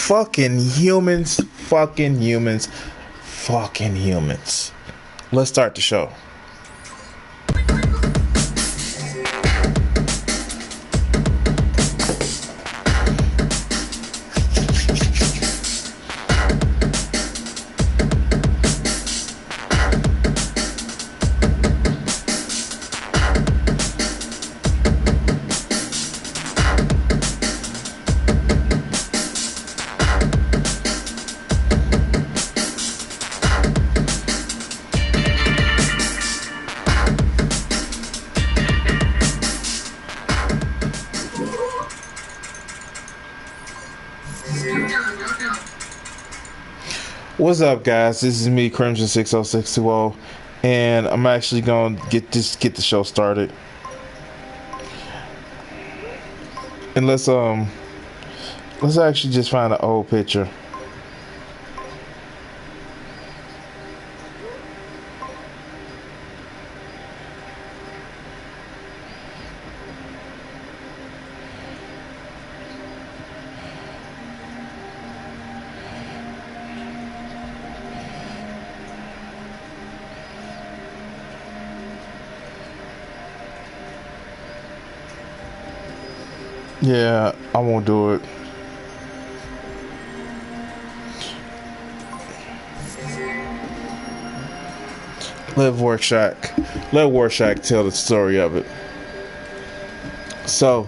Fucking humans. Fucking humans. Fucking humans. Let's start the show. What's up, guys? This is me, Crimson 60620, and I'm actually gonna get the show started. And let's actually just find an old picture. Yeah, I won't do it. Let Warshak tell the story of it. So,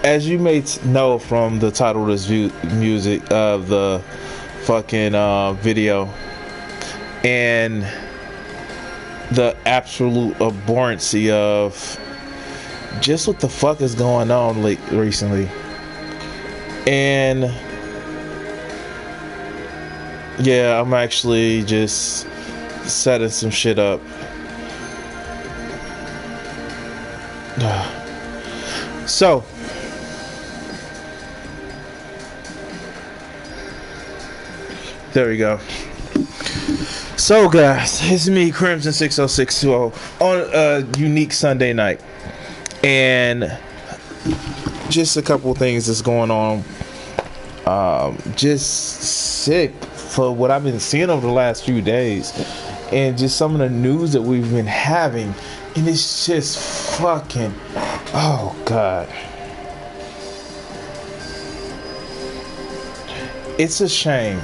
as you may know from the title of this music of the fucking video, and the absolute abhorrency of just what the fuck is going on recently. And yeah, I'm actually just setting some shit up. So there we go. So guys, it's me, Crimson 60620, on a unique Sunday night. And just a couple things that's going on. Just sick for what I've been seeing over the last few days, and just some of the news that we've been having, and it's just fucking, oh god, it's a shame.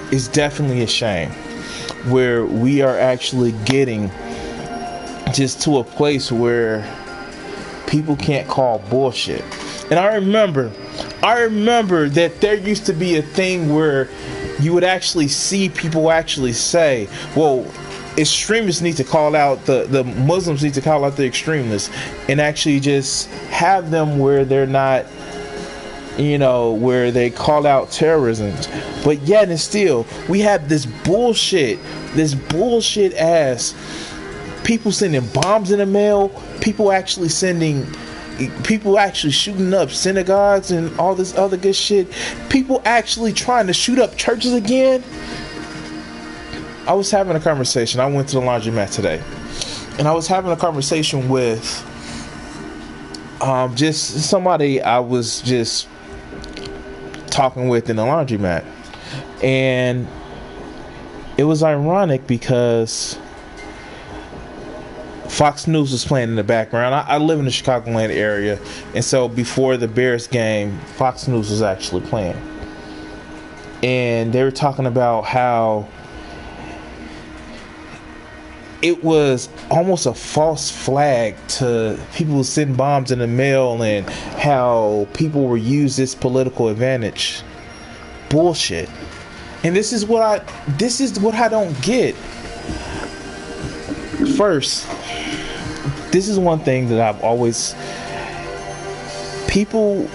It's definitely a shame where we are actually getting just to a place where people can't call bullshit. And I remember that there used to be a thing where you would actually see people actually say, well, extremists need to call out, the Muslims need to call out the extremists, and actually just have them where they're not, where they call out terrorism. But yet and still, we have this bullshit ass people sending bombs in the mail, people actually shooting up synagogues and all this other good shit, people actually trying to shoot up churches again. I was having a conversation. I went to the laundromat today, and I was having a conversation with just somebody I was just talking with in the laundromat, and it was ironic because Fox News was playing in the background. I live in the Chicagoland area, and so before the Bears game, Fox News was actually playing, and they were talking about how it was almost a false flag to people who send bombs in the mail, and how people were used this political advantage. Bullshit. And this is what I don't get. First, this is one thing that I've always, people,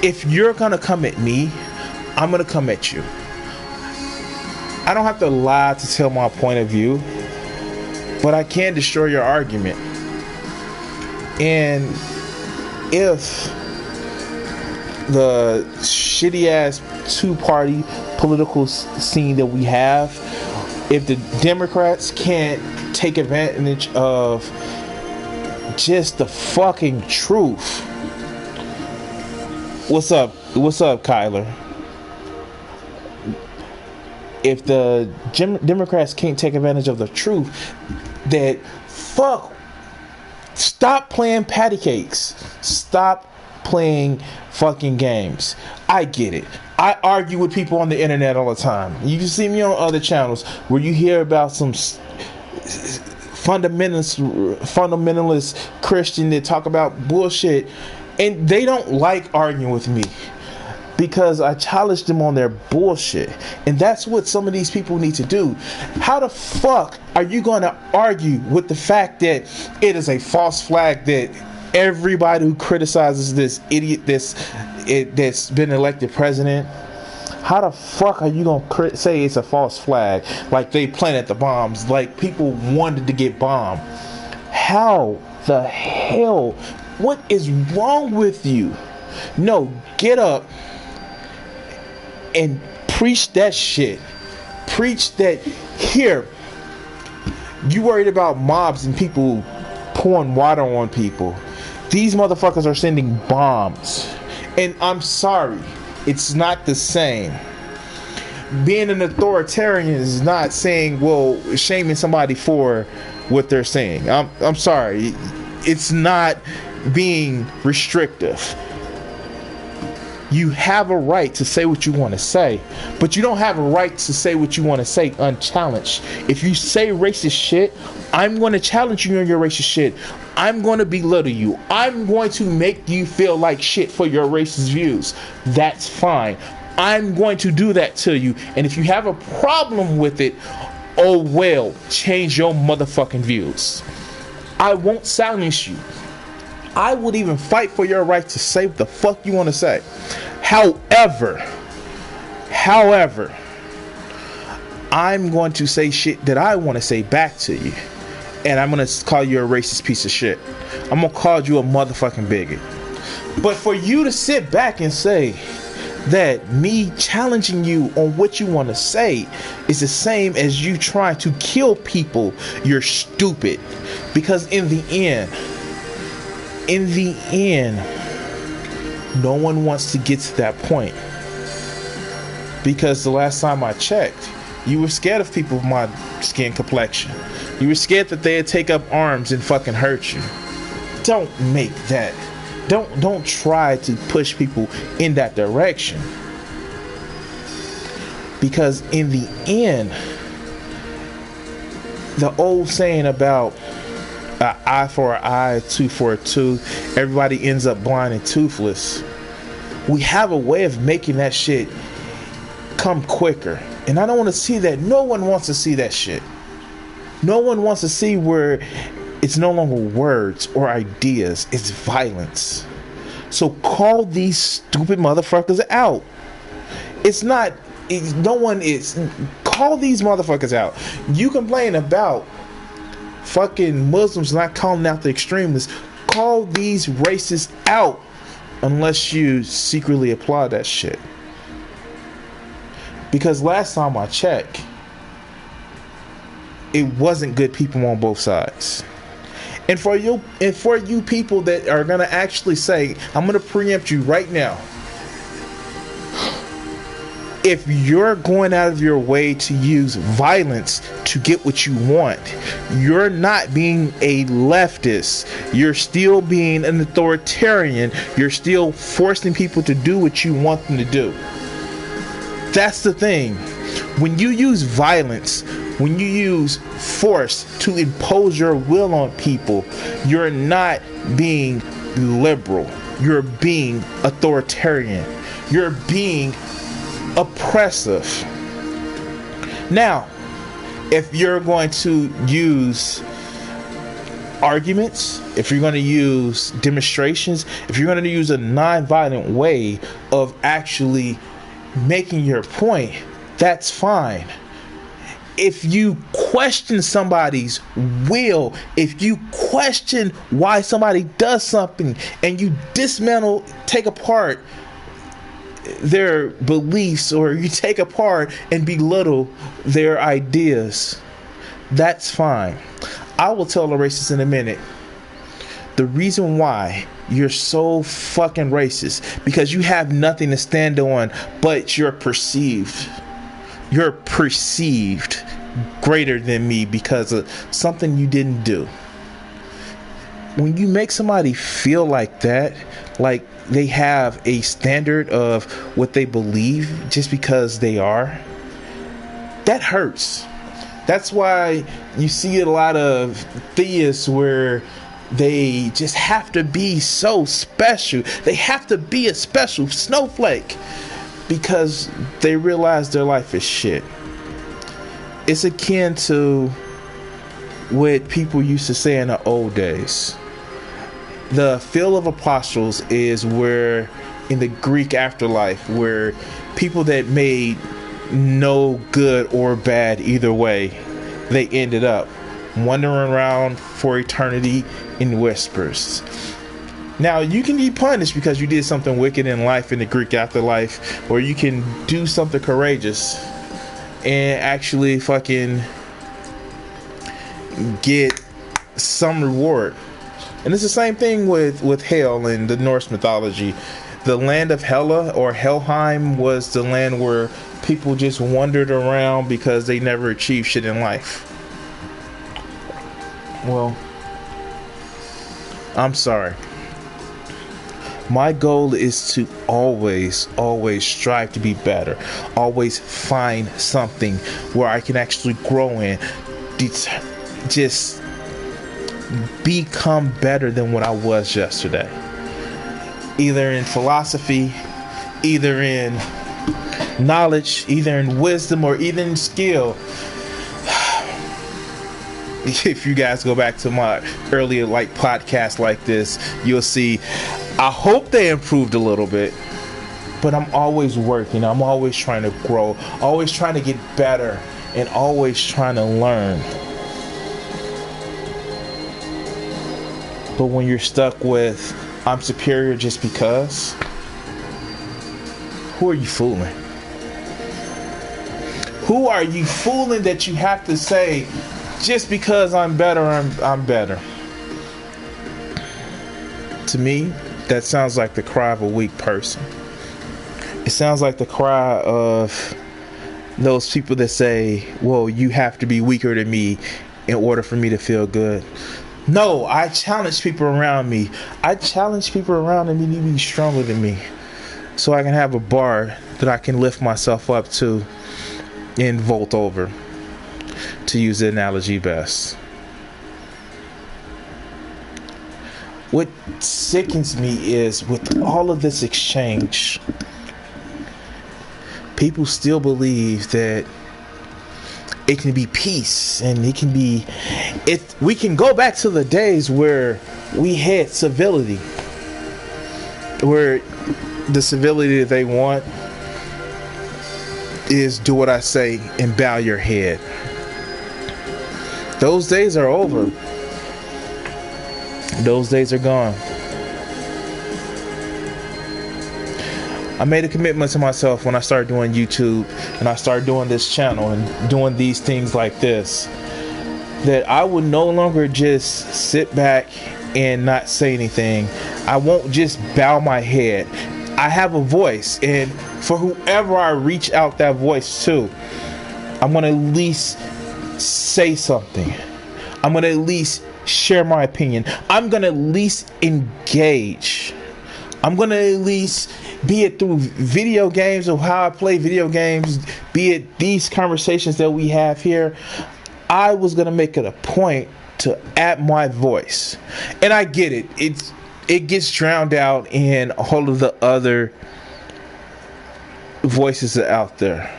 if you're gonna come at me, I'm gonna come at you. I don't have to lie to tell my point of view, but I can destroy your argument. And if the shitty ass two-party political scene that we have, if the Democrats can't take advantage of just the fucking truth. What's up, Kyler? If the Democrats can't take advantage of the truth, that stop playing patty cakes. Stop playing fucking games. I get it. I argue with people on the internet all the time. You can see me on other channels where you hear about some fundamentalist Christian that talk about bullshit, and they don't like arguing with me because I challenge them on their bullshit. And that's what some of these people need to do. How the fuck are you going to argue with the fact that it is a false flag that everybody who criticizes this idiot that's been elected president, how the fuck are you gonna say it's a false flag? Like they planted the bombs, like people wanted to get bombed. How the hell? What is wrong with you? No, get up and preach that shit. Preach that. Here, you worried about mobs and people pouring water on people. These motherfuckers are sending bombs. And I'm sorry, it's not the same. Being an authoritarian is not saying, well, shaming somebody for what they're saying. I'm sorry. It's not being restrictive. You have a right to say what you want to say, but you don't have a right to say what you want to say unchallenged. If you say racist shit, I'm going to challenge you on your racist shit. I'm going to belittle you. I'm going to make you feel like shit for your racist views. That's fine. I'm going to do that to you. And if you have a problem with it, oh well, change your motherfucking views. I won't silence you. I would even fight for your right to say what the fuck you want to say. However, I'm going to say shit that I want to say back to you. And I'm going to call you a racist piece of shit. I'm going to call you a motherfucking bigot. But for you to sit back and say that me challenging you on what you want to say is the same as you trying to kill people, you're stupid. Because in the end, no one wants to get to that point. Because the last time I checked, you were scared of people of my skin complexion. You were scared that they'd take up arms and fucking hurt you. Don't make that. Don't try to push people in that direction. Because in the end, the old saying about an eye for an eye, tooth for a tooth, everybody ends up blind and toothless. We have a way of making that shit come quicker. And I don't want to see that. No one wants to see that shit. No one wants to see where it's no longer words or ideas, it's violence. So call these stupid motherfuckers out. Call these motherfuckers out. You complain about fucking Muslims not calling out the extremists. Call these racists out unless you secretly applaud that shit. Because last time I checked, it wasn't good people on both sides. And for you people that are gonna actually say, I'm gonna preempt you right now. If you're going out of your way to use violence to get what you want, you're not being a leftist. You're still being an authoritarian. You're still forcing people to do what you want them to do. That's the thing. When you use violence, when you use force to impose your will on people, you're not being liberal. You're being authoritarian. You're being oppressive. Now, if you're going to use arguments, if you're going to use demonstrations, if you're going to use a non-violent way of actually making your point, that's fine. If you question somebody's will, if you question why somebody does something, and you dismantle, take apart their beliefs, or you take apart and belittle their ideas, that's fine. I will tell the racists in a minute The reason why you're so fucking racist, because you have nothing to stand on but you're perceived. You're perceived greater than me because of something you didn't do. When you make somebody feel like that, like they have a standard of what they believe just because they are, that hurts. That's why you see a lot of theists where they just have to be so special. They have to be a special snowflake because they realize their life is shit. It's akin to what people used to say in the old days. The field of apostles is where, in the Greek afterlife, where people that made no good or bad either way, they ended up wandering around for eternity in whispers. Now, you can be punished because you did something wicked in life in the Greek afterlife, or you can do something courageous and actually fucking get some reward. And it's the same thing with hell in the Norse mythology. The land of Hela, or Helheim, was the land where people just wandered around because they never achieved shit in life. Well, I'm sorry. My goal is to always strive to be better. Always find something where I can actually grow in. Just become better than what I was yesterday. Either in philosophy, either in knowledge, either in wisdom, or even in skill. If you guys go back to my earlier podcasts like this, you'll see I hope they improved a little bit, but I'm always working. I'm always trying to grow, always trying to get better, and always trying to learn. But when you're stuck with I'm superior just because, who are you fooling? Who are you fooling that you have to say just because I'm better, I'm better? To me, that sounds like the cry of a weak person. It sounds like the cry of those people that say, well, you have to be weaker than me in order for me to feel good. No, I challenge people around me. I challenge people around me to be stronger than me, so I can have a bar that I can lift myself up to and vault over, to use the analogy best. What sickens me is, with all of this exchange, people still believe that it can be peace, and it can be, we can go back to the days where we had civility, where the civility that they want is do what I say and bow your head. Those days are over. Those days are gone. I made a commitment to myself when I started doing YouTube and I started doing this channel and doing these things like this, that I would no longer just sit back and not say anything. I won't just bow my head. I have a voice, and for whoever I reach out that voice to, I'm going to at least say something. I'm going to at least share my opinion. I'm going to at least engage. I'm going to at least, be it through video games or how I play video games, be it these conversations that we have here, I was going to make it a point to add my voice. And I get it. It gets drowned out in all of the other voices that are out there.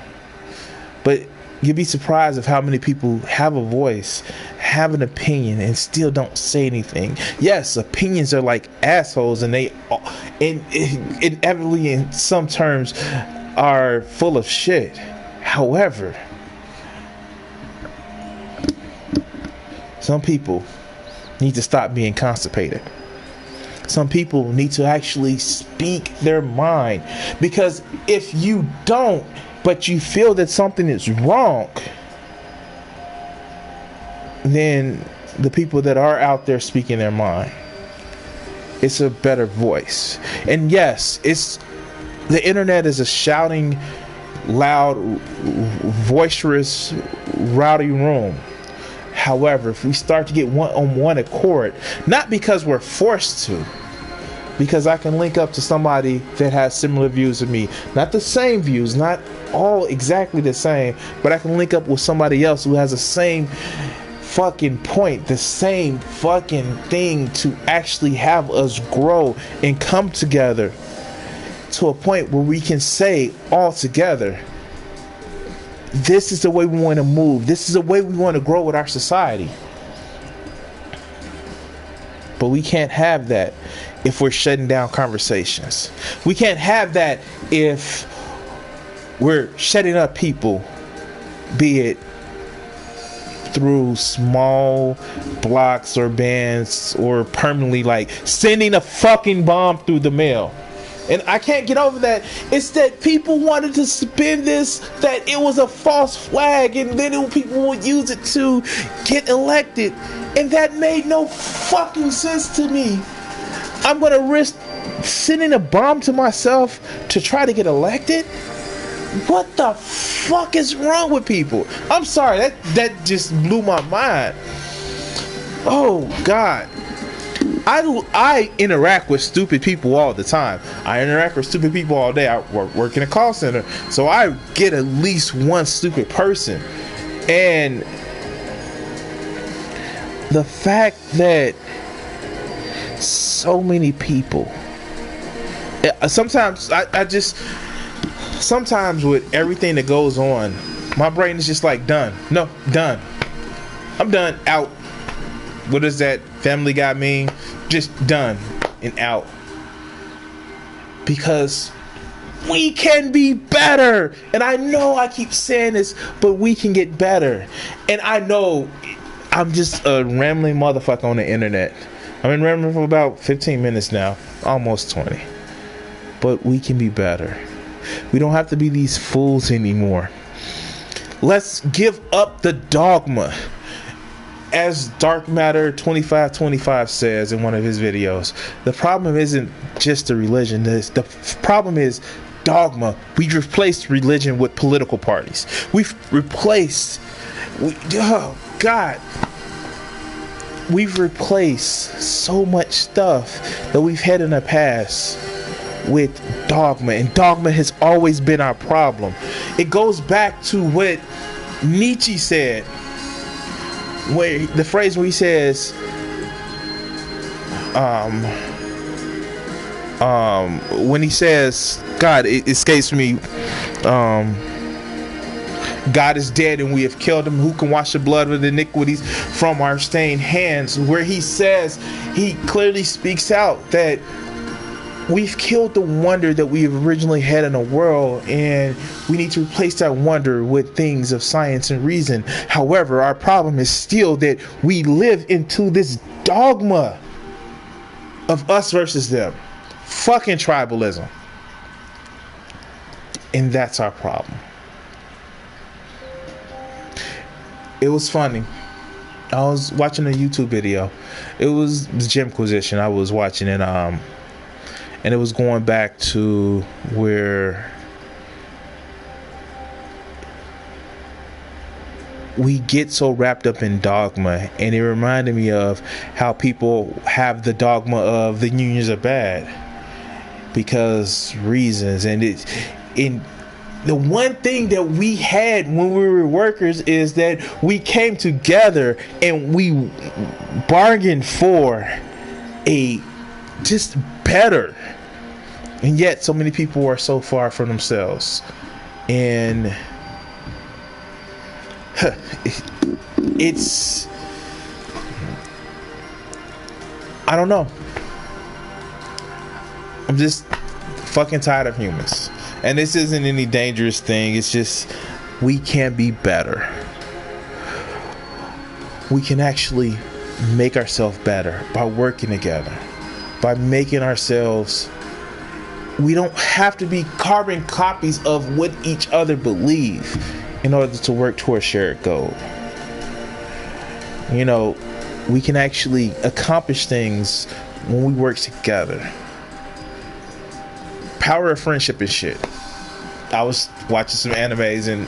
But you'd be surprised of how many people have a voice, have an opinion, and still don't say anything. Yes, opinions are like assholes, and they inevitably, in some terms, are full of shit. However, some people need to stop being constipated. Some people need to actually speak their mind, because if you don't, but you feel that something is wrong, then the people that are out there speaking their mind, It's a better voice. And yes, the internet is a shouting, loud, boisterous, rowdy room. However, if we start to get on one accord, not because we're forced to, because I can link up to somebody that has similar views to me, not the same views, not all exactly the same, but I can link up with somebody else who has the same fucking point, the same fucking thing, to actually have us grow and come together to a point where we can say all together, this is the way we want to move, this is the way we want to grow with our society. But we can't have that if we're shutting down conversations. We can't have that if we're shutting up people, be it through small blocks or bans, or permanently like sending a fucking bomb through the mail. And I can't get over that. It's that people wanted to spin this, that it was a false flag, and then people would use it to get elected. And that made no fucking sense to me. I'm gonna risk sending a bomb to myself to try to get elected? What the fuck is wrong with people? I'm sorry, that just blew my mind. Oh God. I interact with stupid people all the time. I interact with stupid people all day. I work in a call center, so I get at least one stupid person. And the fact that so many people, sometimes sometimes with everything that goes on, my brain is just like, done. No, done. I'm done. Out. What does that Family Guy mean? Just done and out. Because we can be better. And I know I keep saying this, but we can get better. And I know I'm just a rambling motherfucker on the internet. I've been rambling for about 15 minutes now. Almost 20. But we can be better. We don't have to be these fools anymore. Let's give up the dogma. As Dark Matter 2525 says in one of his videos, the problem isn't just the religion. The problem is dogma. We've replaced religion with political parties. We've replaced so much stuff that we've had in the past with dogma, and dogma has always been our problem. It goes back to what Nietzsche said, where the phrase where he says, when he says, God, it escapes me, God is dead and we have killed him. Who can wash the blood of the iniquities from our stained hands? Where he says, he clearly speaks out that we've killed the wonder that we originally had in the world, and we need to replace that wonder with things of science and reason. However, our problem is still that we live into this dogma of us versus them. Fucking tribalism. And that's our problem. It was funny. I was watching a YouTube video. It was Jimquisition. I was watching it, and it was going back to where we get so wrapped up in dogma, and it reminded me of how people have the dogma of the unions are bad because reasons. And the one thing that we had when we were workers is that we came together and we bargained for a just better. And yet so many people are so far from themselves. And it's, I don't know. I'm just fucking tired of humans. And this isn't any dangerous thing. It's just, we can be better. We can actually make ourselves better by working together, by making ourselves, we don't have to be carbon copies of what each other believe in order to work toward a shared goal. You know, we can actually accomplish things when we work together. Power of friendship and shit. I was watching some animes, and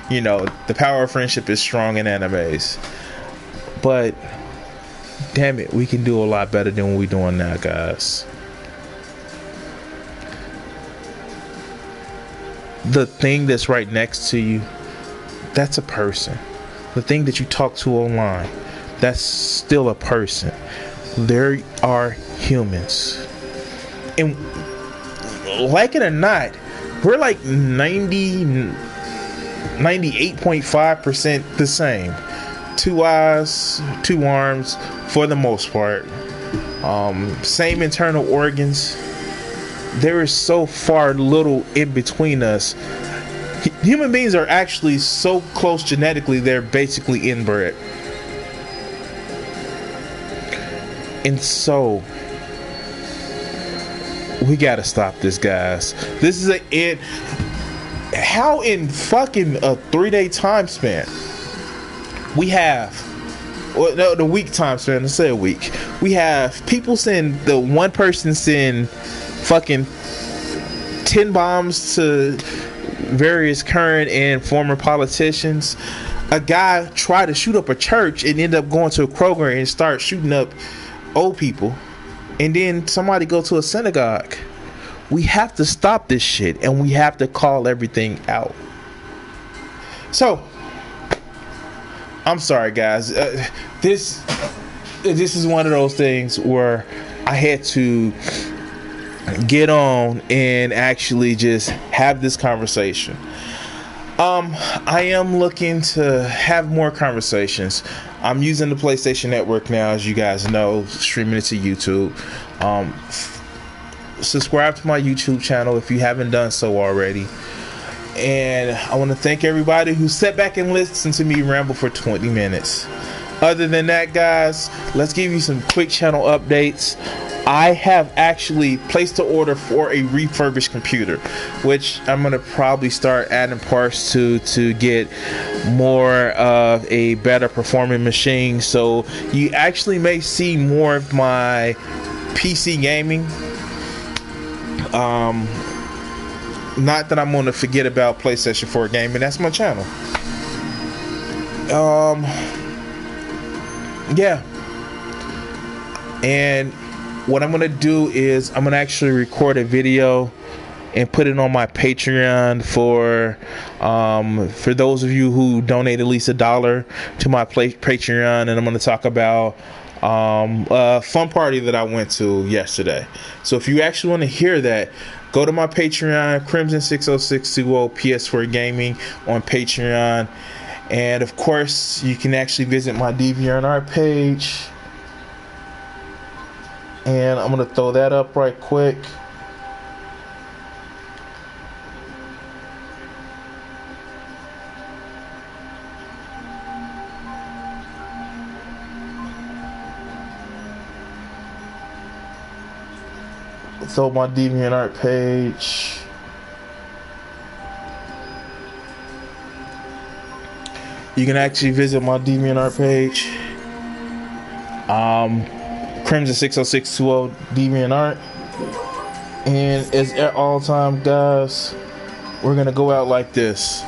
you know, the power of friendship is strong in animes. But damn it, we can do a lot better than what we're doing now, guys. The thing that's right next to you, that's a person. The thing that you talk to online, that's still a person. There are humans. And like it or not, we're like 98.5% the same. 2 eyes, 2 arms, for the most part. Same internal organs. There is so far little in between us. Human beings are actually so close genetically, they're basically inbred. And so we gotta stop this, guys. This is how in fucking a 3-day time span we have, well, no, the week time span, let's say a week, we have people send, the one person send fucking 10 bombs to various current and former politicians. A guy tried to shoot up a church and ended up going to a Kroger and start shooting up old people. And then somebody go to a synagogue. We have to stop this shit, and we have to call everything out. So I'm sorry, guys. This is one of those things where I had to get on and actually just have this conversation. I am looking to have more conversations. I'm using the PlayStation Network now, as you guys know, streaming it to YouTube. Subscribe to my YouTube channel if you haven't done so already. And I want to thank everybody who sat back and listened to me ramble for 20 minutes. Other than that, guys, let's give you some quick channel updates. I have actually placed the order for a refurbished computer, which I'm going to probably start adding parts to get more of a better performing machine. So you actually may see more of my PC gaming. Not that I'm going to forget about PlayStation 4 gaming. That's my channel. Yeah. And what I'm going to do is I'm going to actually record a video and put it on my Patreon for those of you who donate at least $1 to my Patreon. And I'm going to talk about a fun party that I went to yesterday. So if you actually want to hear that, go to my Patreon, Crimson60620 PS4 Gaming on Patreon. And of course, you can actually visit my DeviantArt page. And I'm going to throw that up right quick. So my DeviantArt page. You can actually visit my DeviantArt page. Crimson60620 DeviantArt. And as at all time, guys, we're gonna go out like this.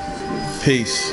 Peace.